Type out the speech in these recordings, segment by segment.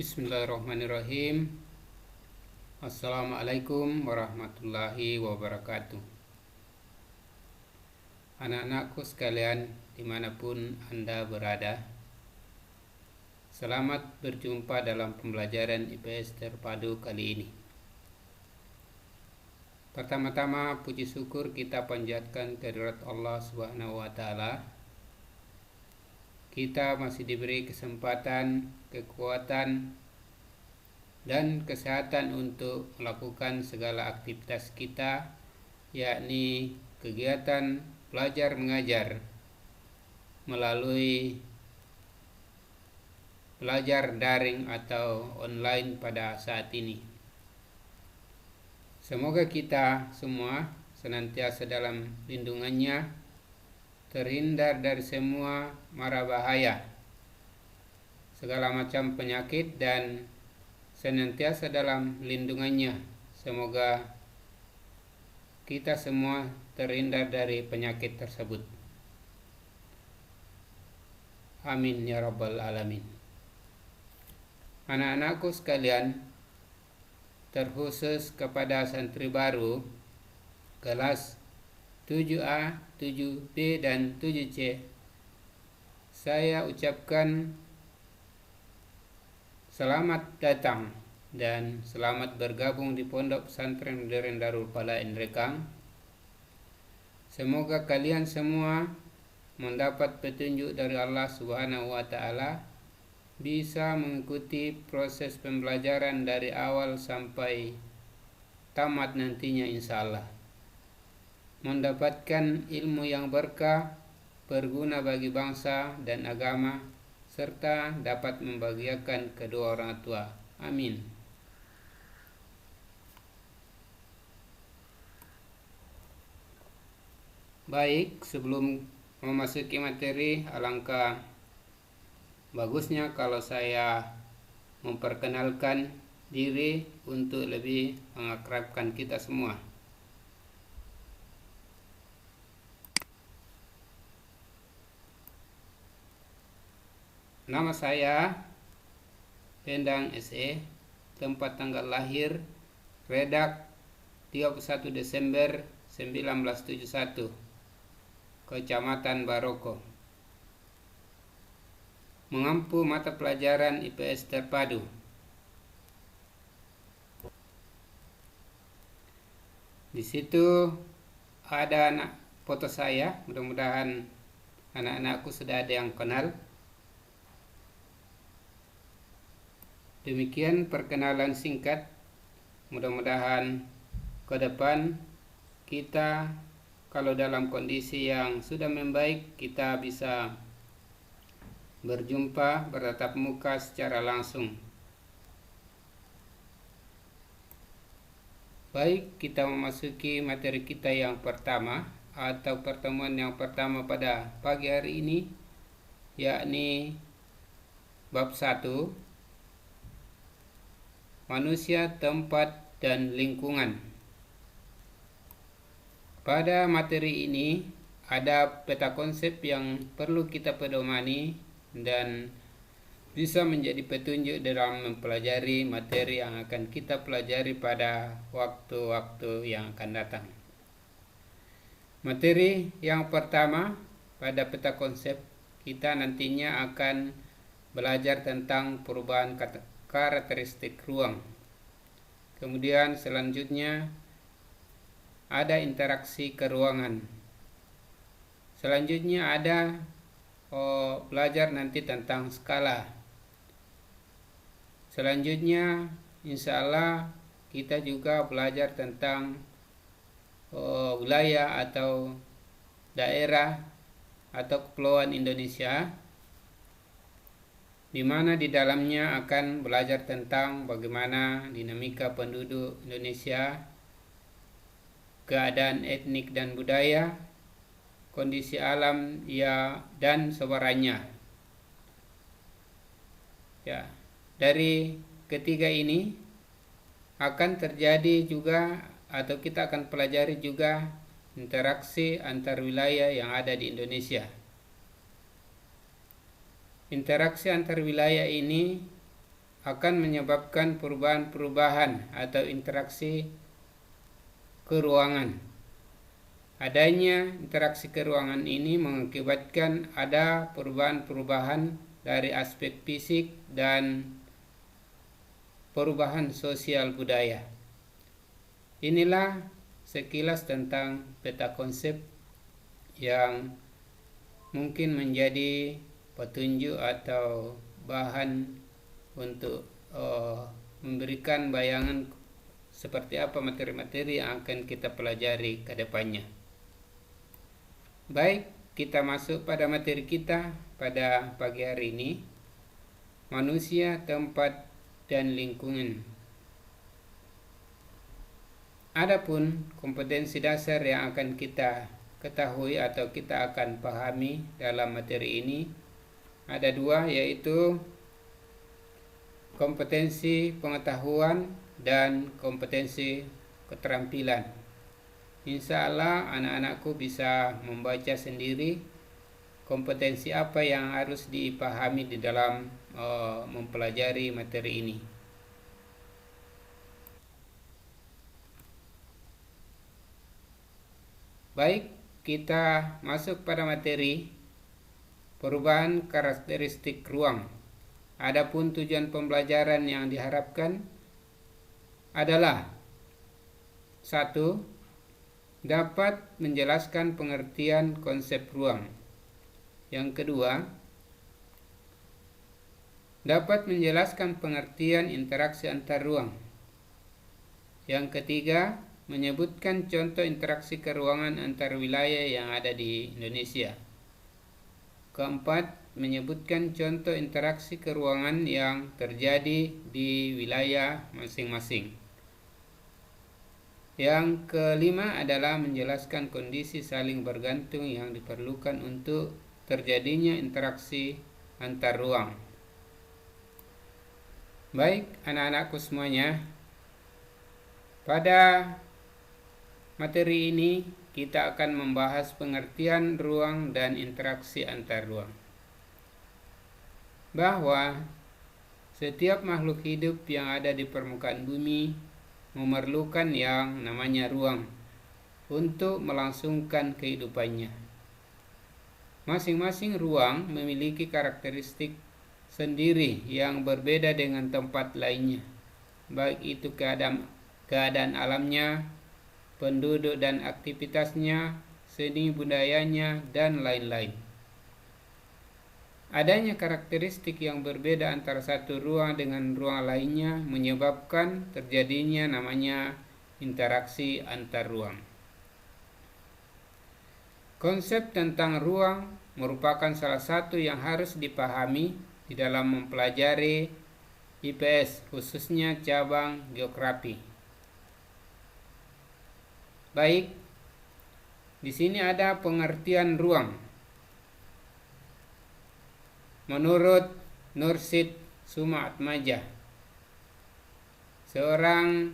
Bismillahirrahmanirrahim. Assalamualaikum warahmatullahi wabarakatuh. Anak-anakku sekalian dimanapun Anda berada, selamat berjumpa dalam pembelajaran IPS terpadu kali ini. Pertama-tama puji syukur kita panjatkan kehadirat Allah Subhanahu wa Ta'ala. Kita masih diberi kesempatan, kekuatan, dan kesehatan untuk melakukan segala aktivitas kita, yakni kegiatan belajar mengajar melalui belajar daring atau online pada saat ini. Semoga kita semua senantiasa dalam lindungannya, terhindar dari semua mara bahaya, segala macam penyakit, dan senantiasa dalam lindungannya. Semoga kita semua terhindar dari penyakit tersebut. Amin ya rabbal alamin. Anak-anakku sekalian, terkhusus kepada santri baru kelas 7A, 7B, dan 7C, saya ucapkan selamat datang dan selamat bergabung di Pondok Pesantren Modern Darul Falaah Nrekang. Semoga kalian semua mendapat petunjuk dari Allah Subhanahu wa Ta'ala, bisa mengikuti proses pembelajaran dari awal sampai tamat nantinya insyaallah. Mendapatkan ilmu yang berkah, berguna bagi bangsa dan agama, serta dapat membahagiakan kedua orang tua. Amin. Baik, sebelum memasuki materi, alangkah bagusnya kalau saya memperkenalkan diri untuk lebih mengakrabkan kita semua. Nama saya Endang SE, tempat tanggal lahir Redak 31 Desember 1971, Kecamatan Baroko. Mengampu mata pelajaran IPS terpadu. Di situ ada foto saya, mudah-mudahan anak-anakku sudah ada yang kenal. Demikian perkenalan singkat. Mudah-mudahan ke depan kita kalau dalam kondisi yang sudah membaik, kita bisa berjumpa, bertatap muka secara langsung. Baik, kita memasuki materi kita yang pertama atau pertemuan yang pertama pada pagi hari ini, yakni bab 1, manusia, tempat, dan lingkungan. Pada materi ini ada peta konsep yang perlu kita pedomani dan bisa menjadi petunjuk dalam mempelajari materi yang akan kita pelajari pada waktu-waktu yang akan datang. Materi yang pertama pada peta konsep, kita nantinya akan belajar tentang perubahan karakteristik ruang. Kemudian selanjutnya ada interaksi keruangan. Selanjutnya ada belajar nanti tentang skala. Selanjutnya insya Allah kita juga belajar tentang wilayah atau daerah atau kepulauan Indonesia, di mana di dalamnya akan belajar tentang bagaimana dinamika penduduk Indonesia, keadaan etnik dan budaya, kondisi alam dan sebarannya. Ya, dari ketiga ini akan terjadi juga atau kita akan pelajari juga interaksi antar wilayah yang ada di Indonesia. Interaksi antar wilayah ini akan menyebabkan perubahan-perubahan atau interaksi ke ruangan. Adanya interaksi ke ruangan ini mengakibatkan ada perubahan-perubahan dari aspek fisik dan perubahan sosial budaya. Inilah sekilas tentang peta konsep yang mungkin menjadi petunjuk atau bahan untuk memberikan bayangan seperti apa materi-materi yang akan kita pelajari ke depannya. Baik, kita masuk pada materi kita pada pagi hari ini, manusia, tempat, dan lingkungan. Adapun kompetensi dasar yang akan kita ketahui atau kita akan pahami dalam materi ini ada dua, yaitu kompetensi pengetahuan dan kompetensi keterampilan. Insya Allah anak-anakku bisa membaca sendiri kompetensi apa yang harus dipahami di dalam mempelajari materi ini. Baik, kita masuk pada materi perubahan karakteristik ruang. Adapun tujuan pembelajaran yang diharapkan adalah 1. Dapat menjelaskan pengertian konsep ruang. Yang kedua, dapat menjelaskan pengertian interaksi antar ruang. Yang ketiga, menyebutkan contoh interaksi keruangan antar wilayah yang ada di Indonesia. Keempat, menyebutkan contoh interaksi keruangan yang terjadi di wilayah masing-masing. Yang kelima adalah menjelaskan kondisi saling bergantung yang diperlukan untuk terjadinya interaksi antar ruang. Baik, anak-anakku semuanya, pada materi ini kita akan membahas pengertian ruang dan interaksi antar ruang. Bahwa setiap makhluk hidup yang ada di permukaan bumi memerlukan yang namanya ruang untuk melangsungkan kehidupannya. Masing-masing ruang memiliki karakteristik sendiri yang berbeda dengan tempat lainnya, baik itu keadaan alamnya, penduduk dan aktivitasnya, seni budayanya, dan lain-lain. Adanya karakteristik yang berbeda antara satu ruang dengan ruang lainnya menyebabkan terjadinya namanya interaksi antar ruang. Konsep tentang ruang merupakan salah satu yang harus dipahami di dalam mempelajari IPS, khususnya cabang geografi. Baik, di sini ada pengertian ruang. Menurut Nursid Sumatmaja, seorang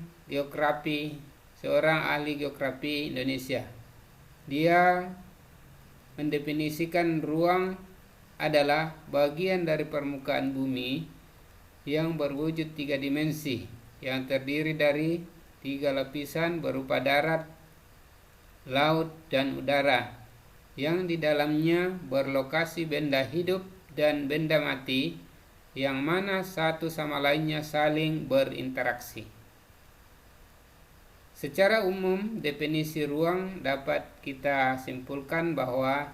ahli geografi Indonesia, dia mendefinisikan ruang adalah bagian dari permukaan bumi yang berwujud 3 dimensi, yang terdiri dari 3 lapisan berupa darat, laut, dan udara, yang di dalamnya berlokasi benda hidup dan benda mati, yang mana satu sama lainnya saling berinteraksi. Secara umum, definisi ruang dapat kita simpulkan bahwa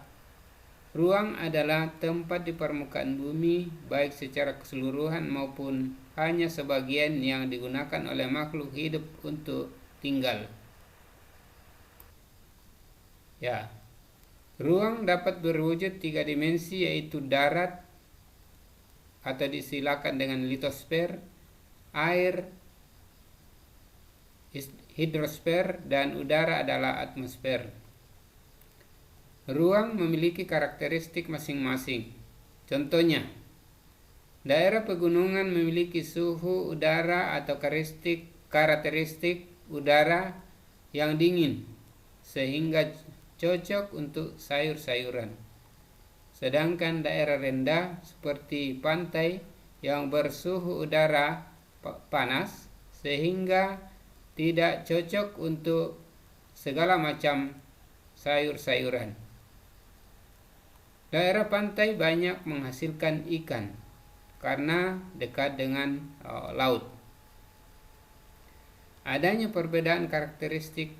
ruang adalah tempat di permukaan bumi, baik secara keseluruhan maupun hanya sebagian yang digunakan oleh makhluk hidup untuk tinggal. Ya, ruang dapat berwujud 3 dimensi, yaitu darat atau disilakan dengan litosfer, air, hidrosfer, dan udara adalah atmosfer. Ruang memiliki karakteristik masing-masing. Contohnya, daerah pegunungan memiliki suhu udara atau karakteristik udara yang dingin, sehingga cocok untuk sayur-sayuran. Sedangkan daerah rendah seperti pantai yang bersuhu udara panas sehingga tidak cocok untuk segala macam sayur-sayuran. Daerah pantai banyak menghasilkan ikan karena dekat dengan laut. Adanya perbedaan karakteristik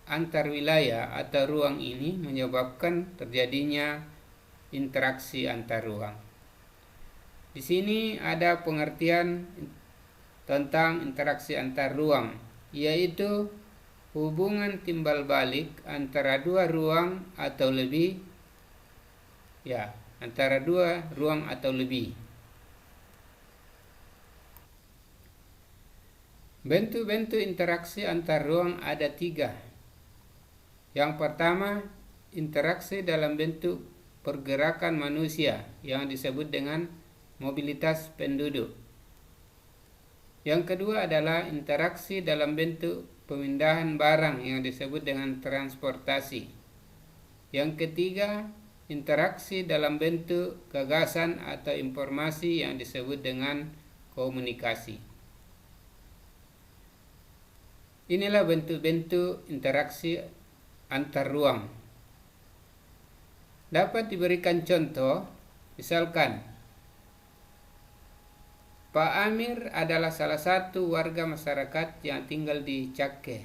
antar wilayah atau ruang ini menyebabkan terjadinya interaksi antar ruang. Di sini ada pengertian tentang interaksi antar ruang, yaitu hubungan timbal balik antara dua ruang atau lebih, antara dua ruang atau lebih. Bentuk-bentuk interaksi antar ruang ada 3. Yang pertama, interaksi dalam bentuk pergerakan manusia yang disebut dengan mobilitas penduduk. Yang kedua adalah interaksi dalam bentuk pemindahan barang yang disebut dengan transportasi. Yang ketiga, interaksi dalam bentuk gagasan atau informasi yang disebut dengan komunikasi. Inilah bentuk-bentuk interaksi antar ruang. Dapat diberikan contoh, misalkan Pak Amir adalah salah satu warga masyarakat yang tinggal di Cakke.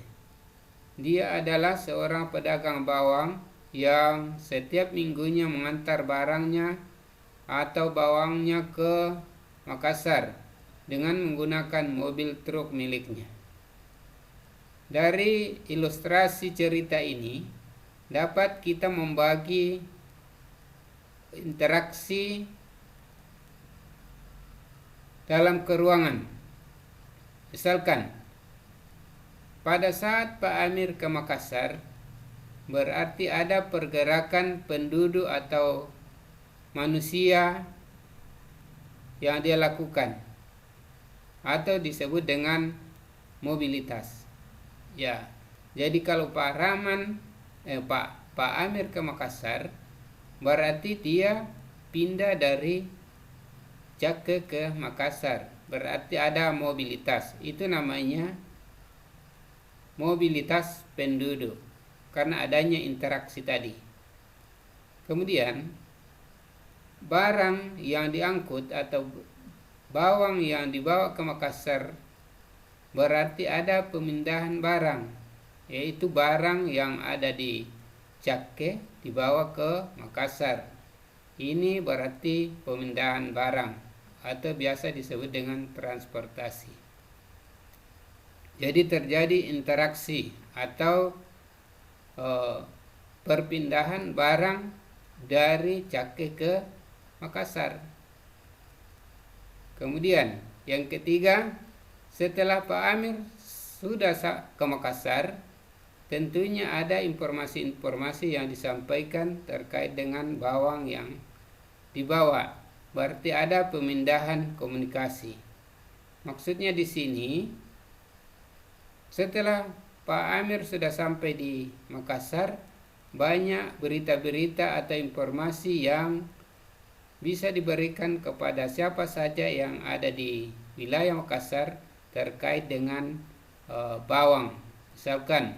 Dia adalah seorang pedagang bawang yang setiap minggunya mengantar barangnya atau bawangnya ke Makassar dengan menggunakan mobil truk miliknya. Dari ilustrasi cerita ini dapat kita membagi interaksi dalam keruangan. Misalkan pada saat Pak Amir ke Makassar, berarti ada pergerakan penduduk atau manusia yang dia lakukan atau disebut dengan mobilitas. Jadi kalau Pak Amir ke Makassar, berarti dia pindah dari Cakke ke Makassar. Berarti ada mobilitas. Itu namanya mobilitas penduduk karena adanya interaksi tadi. Kemudian barang yang diangkut atau bawang yang dibawa ke Makassar, berarti ada pemindahan barang, yaitu barang yang ada di Cakke dibawa ke Makassar. Ini berarti pemindahan barang atau biasa disebut dengan transportasi. Jadi terjadi interaksi atau perpindahan barang dari Cakke ke Makassar. Kemudian yang ketiga, setelah Pak Amir sudah ke Makassar, tentunya ada informasi-informasi yang disampaikan terkait dengan bawang yang dibawa. Berarti ada pemindahan komunikasi. Maksudnya di sini, setelah Pak Amir sudah sampai di Makassar, banyak berita-berita atau informasi yang bisa diberikan kepada siapa saja yang ada di wilayah Makassar terkait dengan bawang. Misalkan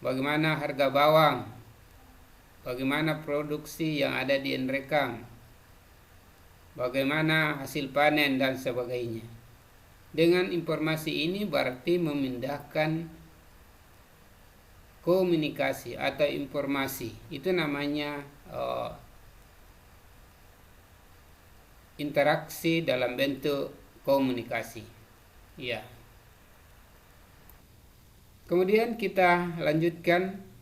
bagaimana harga bawang, bagaimana produksi yang ada di Nrekang, bagaimana hasil panen dan sebagainya. Dengan informasi ini berarti memindahkan komunikasi atau informasi. Itu namanya interaksi dalam bentuk komunikasi. Kemudian kita lanjutkan.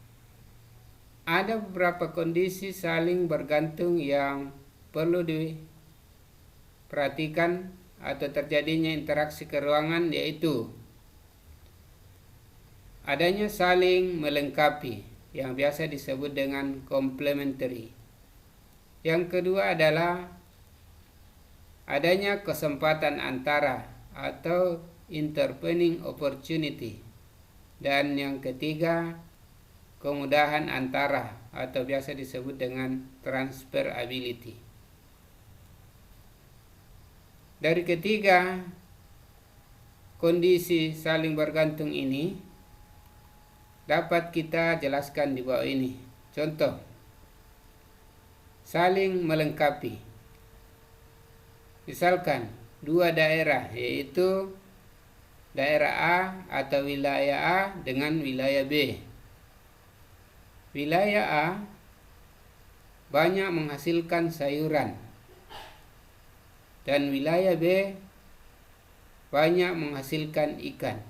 Ada beberapa kondisi saling bergantung yang perlu diperhatikan atau terjadinya interaksi keruangan, yaitu adanya saling melengkapi yang biasa disebut dengan complementary. Yang kedua adalah adanya kesempatan antara atau intervening opportunity. Dan yang ketiga, kemudahan antara atau biasa disebut dengan transferability. Dari ketiga kondisi saling bergantung ini dapat kita jelaskan di bawah ini. Contoh, saling melengkapi. Misalkan dua daerah, yaitu daerah A atau wilayah A dengan wilayah B. Wilayah A banyak menghasilkan sayuran dan wilayah B banyak menghasilkan ikan.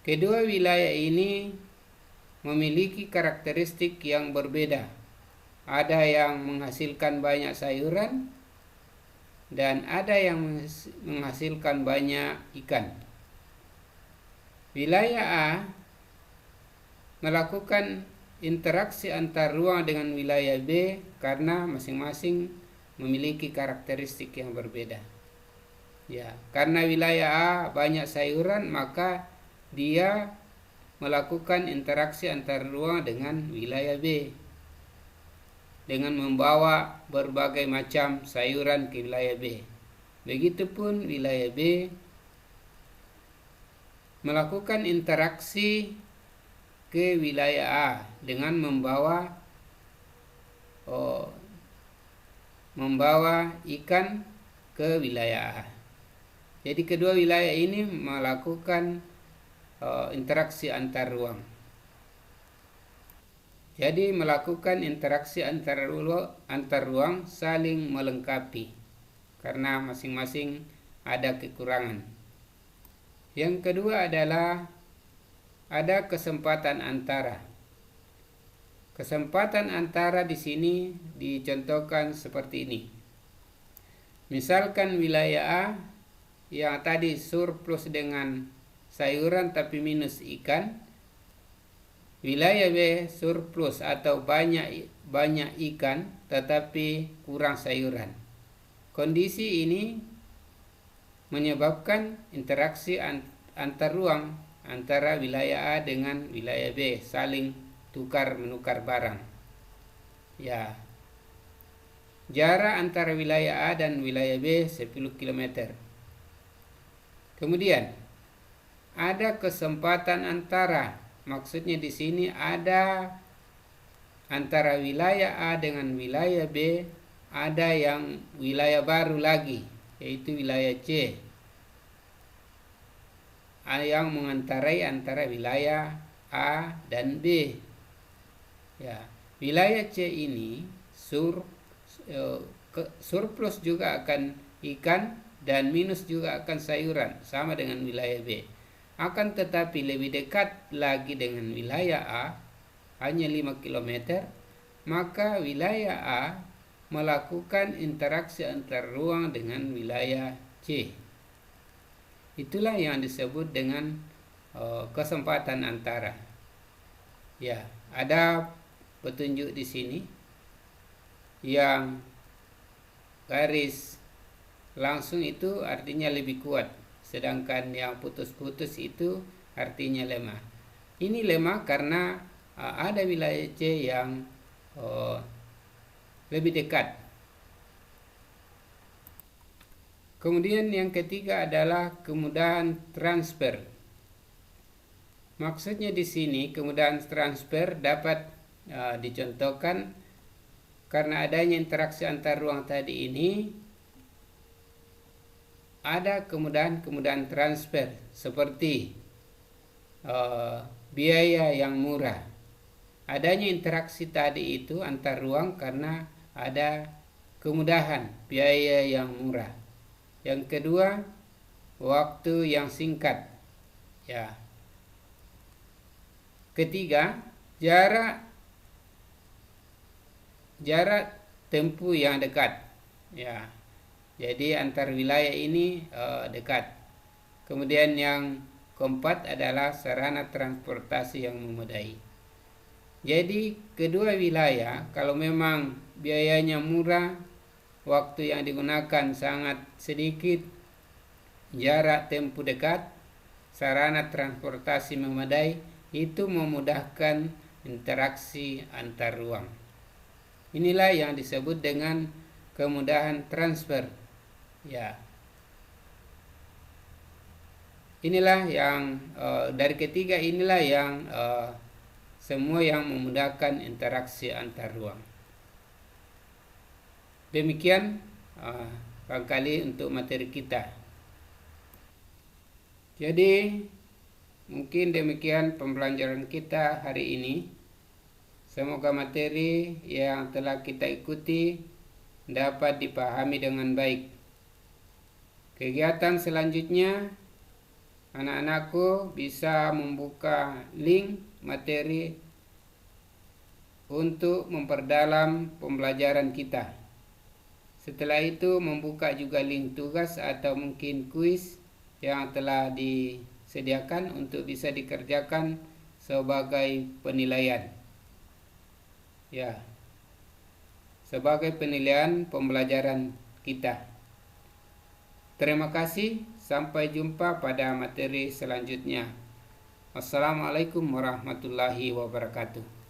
Kedua wilayah ini memiliki karakteristik yang berbeda. Ada yang menghasilkan banyak sayuran dan ada yang menghasilkan banyak ikan. Wilayah A melakukan interaksi antar ruang dengan wilayah B karena masing-masing memiliki karakteristik yang berbeda. Ya, karena wilayah A banyak sayuran, maka dia melakukan interaksi antar ruang dengan wilayah B dengan membawa berbagai macam sayuran ke wilayah B. Begitupun wilayah B melakukan interaksi ke wilayah A dengan membawa ikan ke wilayah A. Jadi kedua wilayah ini melakukan interaksi antar ruang. Jadi melakukan interaksi antar ruang saling melengkapi karena masing-masing ada kekurangan. Yang kedua adalah ada kesempatan antara. Kesempatan antara di sini dicontohkan seperti ini. Misalkan wilayah A yang tadi surplus dengan sayuran tapi minus ikan. Wilayah B surplus atau banyak ikan tetapi kurang sayuran. Kondisi ini menyebabkan interaksi antar ruang antara wilayah A dengan wilayah B, saling tukar menukar barang. Ya. Jarak antara wilayah A dan wilayah B 10 km. Kemudian ada kesempatan antara. Maksudnya di sini ada antara wilayah A dengan wilayah B, ada yang wilayah baru lagi, yaitu wilayah C, yang mengantarai antara wilayah A dan B. Ya, wilayah C ini surplus juga akan ikan dan minus juga akan sayuran, sama dengan wilayah B. Akan tetapi lebih dekat lagi dengan wilayah A, hanya 5 km, maka wilayah A melakukan interaksi antar ruang dengan wilayah C. Itulah yang disebut dengan kesempatan antara. Ya, ada petunjuk di sini yang garis langsung itu artinya lebih kuat, sedangkan yang putus-putus itu artinya lemah. Ini lemah karena ada wilayah C yang lebih dekat. Kemudian yang ketiga adalah kemudahan transfer. Maksudnya di sini kemudahan transfer dapat dicontohkan karena adanya interaksi antar ruang tadi ini. Ada kemudahan transfer seperti biaya yang murah. Adanya interaksi tadi itu antar ruang karena ada kemudahan biaya yang murah. Yang kedua, waktu yang singkat. Ya. Ketiga, jarak tempuh yang dekat. Ya. Jadi antar wilayah ini dekat. Kemudian yang keempat adalah sarana transportasi yang memadai. Jadi kedua wilayah kalau memang biayanya murah, waktu yang digunakan sangat sedikit, jarak tempuh dekat, sarana transportasi memadai, itu memudahkan interaksi antar ruang. Inilah yang disebut dengan kemudahan transfer. Ya. Inilah yang dari ketiga inilah yang semua yang memudahkan interaksi antar ruang. Demikian barangkali untuk materi kita. Jadi mungkin demikian pembelajaran kita hari ini. Semoga materi yang telah kita ikuti dapat dipahami dengan baik. Kegiatan selanjutnya, anak-anakku bisa membuka link materi untuk memperdalam pembelajaran kita. Setelah itu membuka juga link tugas atau mungkin kuis yang telah disediakan untuk bisa dikerjakan sebagai penilaian. Ya, sebagai penilaian pembelajaran kita. Terima kasih, sampai jumpa pada materi selanjutnya. Wassalamualaikum warahmatullahi wabarakatuh.